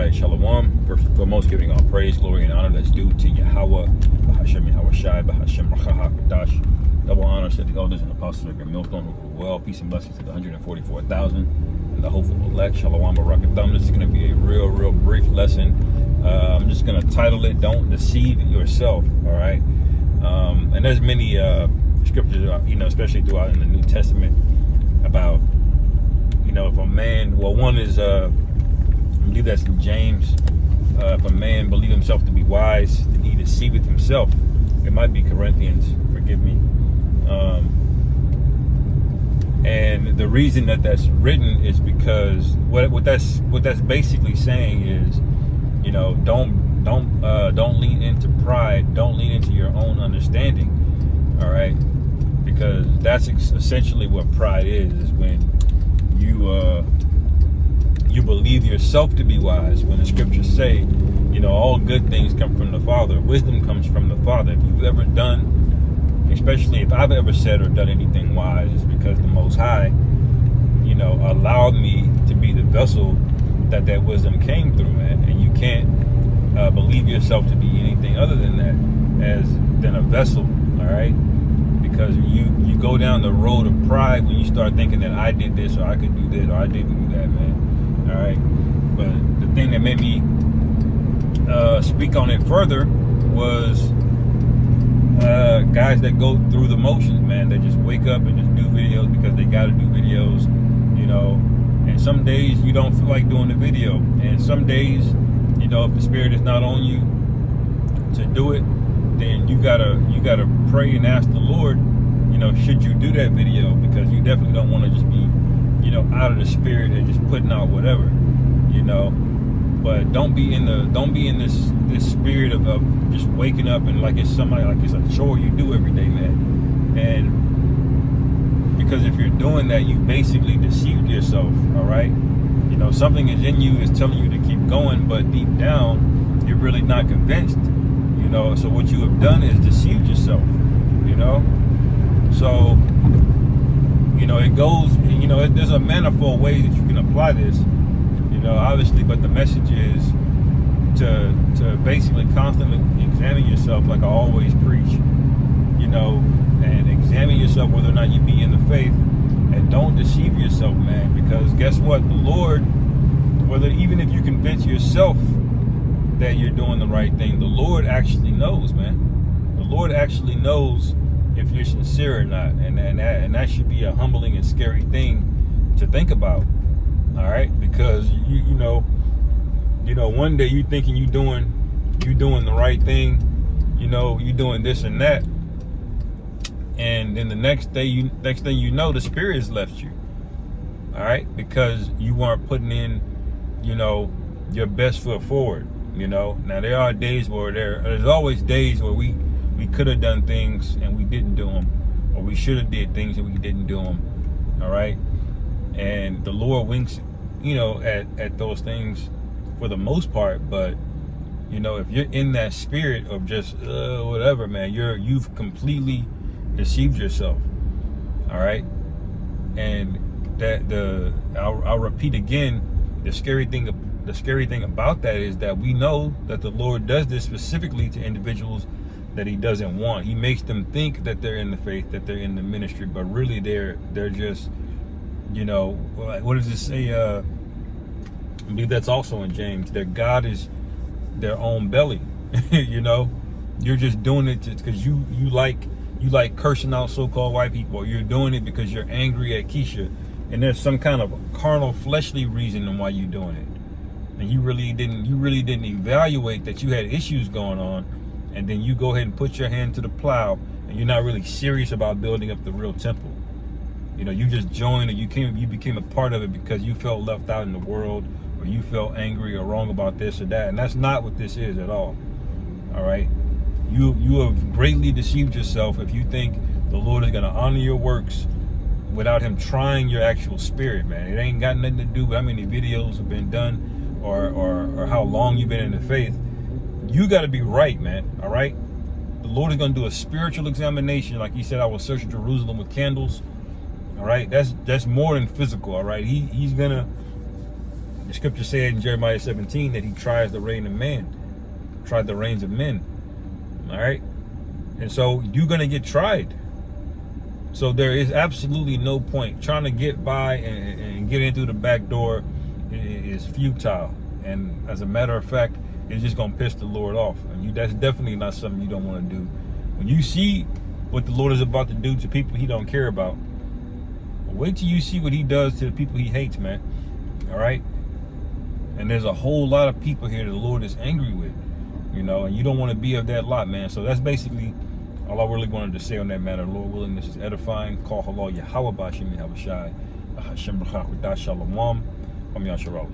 right, Shalom. First and foremost, giving all praise, glory, and honor that's due to Yahweh, Bahashem Yahweh Shai, Bahashem Rachahakadash. Double honor to the elders and apostles of your millstone who rule well. Peace and blessings to the 144,000 and the hopeful elect. Shalom Barakatham. This is going to be a real brief lesson. I'm just going to title it, Don't Deceive Yourself. All right. And there's many scriptures, especially throughout in the New Testament about, if a man, one is, I believe that's in James, if a man believe himself to be wise, then he deceiveth himself. It might be Corinthians, forgive me. And the reason that that's written is because what that's basically saying is, don't lean into pride, don't lean into your own understanding, all right? Because that's essentially what pride is when you believe yourself to be wise, when the scriptures say, all good things come from the Father. Wisdom comes from the Father. If you've ever done, especially if I've ever said or done anything wise, it's because the Most High, allowed me to be the vessel that wisdom came through, man. And you can't believe yourself to be anything other than that, than a vessel, all right? Because you go down the road of pride when you start thinking that I did this or I could do this or I didn't do that, man. All right. But the thing that made me speak on it further was guys that go through the motions, man. They just wake up and just do videos because they got to do videos, And some days you don't feel like doing the video, and some days, if the spirit is not on you to do it, then you gotta pray and ask the Lord, should you do that video? Because you definitely don't want to just be, out of the spirit and just putting out whatever, But don't be in this spirit of just waking up and like it's a chore you do every day, man. And because if you're doing that, you basically deceived yourself, all right? Something is in you is telling you to keep going, but deep down, you're really not convinced. So what you have done is deceived yourself, So, it goes, there's a manifold ways that you can apply this, obviously, but the message is to basically constantly examine yourself like I always preach, and examine yourself whether or not you be in the faith, and don't deceive yourself, man, because guess what? The Lord, even if you convince yourself that you're doing the right thing, the Lord actually knows, man. The Lord actually knows if you're sincere or not, and that should be a humbling and scary thing to think about. All right, because one day you thinking you doing the right thing, you doing this and that, and then the next thing you know, the spirit has left you. All right, because you weren't putting in, your best foot forward. Now there are days where there's always days where we could have done things and we didn't do them, or we should have did things and we didn't do them. All right, and the Lord winks, at those things for the most part. But if you're in that spirit of just whatever, man, you've completely deceived yourself. All right, and I'll repeat again, the scary thing about that is that we know that the Lord does this specifically to individuals that he doesn't want. He makes them think that they're in the faith, that they're in the ministry, but really they're just, what does it say? I believe that's also in James. Their God is their own belly. You're just doing it because you like cursing out so-called white people. You're doing it because you're angry at Keisha, and there's some kind of carnal, fleshly reason why you're doing it. And you really didn't evaluate that you had issues going on, and then you go ahead and put your hand to the plow, and you're not really serious about building up the real temple. You just joined, or you became a part of it because you felt left out in the world, or you felt angry or wrong about this or that, and that's not what this is at all. All right, you have greatly deceived yourself if you think the Lord is going to honor your works without him trying your actual spirit, man. It ain't got nothing to do with how many videos have been done or how long you've been in the faith. You got to be right, man. All right, the Lord is going to do a spiritual examination, like he said, I will search Jerusalem with candles. All right, that's more than physical. All right, he's gonna The scripture said in Jeremiah 17 that he tried the reins of men. All right. And so you're going to get tried. So there is absolutely no point. Trying to get by and get in through the back door is futile. And as a matter of fact, it's just going to piss the Lord off. And that's definitely not something you don't want to do. When you see what the Lord is about to do to people he don't care about, wait till you see what he does to the people he hates, man. All right? And there's a whole lot of people here that the Lord is angry with, you know, and you don't want to be of that lot, man. So that's basically all I really wanted to say on that matter. Lord willing, this is edifying. Call halal Yahweh Bashim Yahweh Shai. Hashem B'chak Shalom. I'm Yasharala.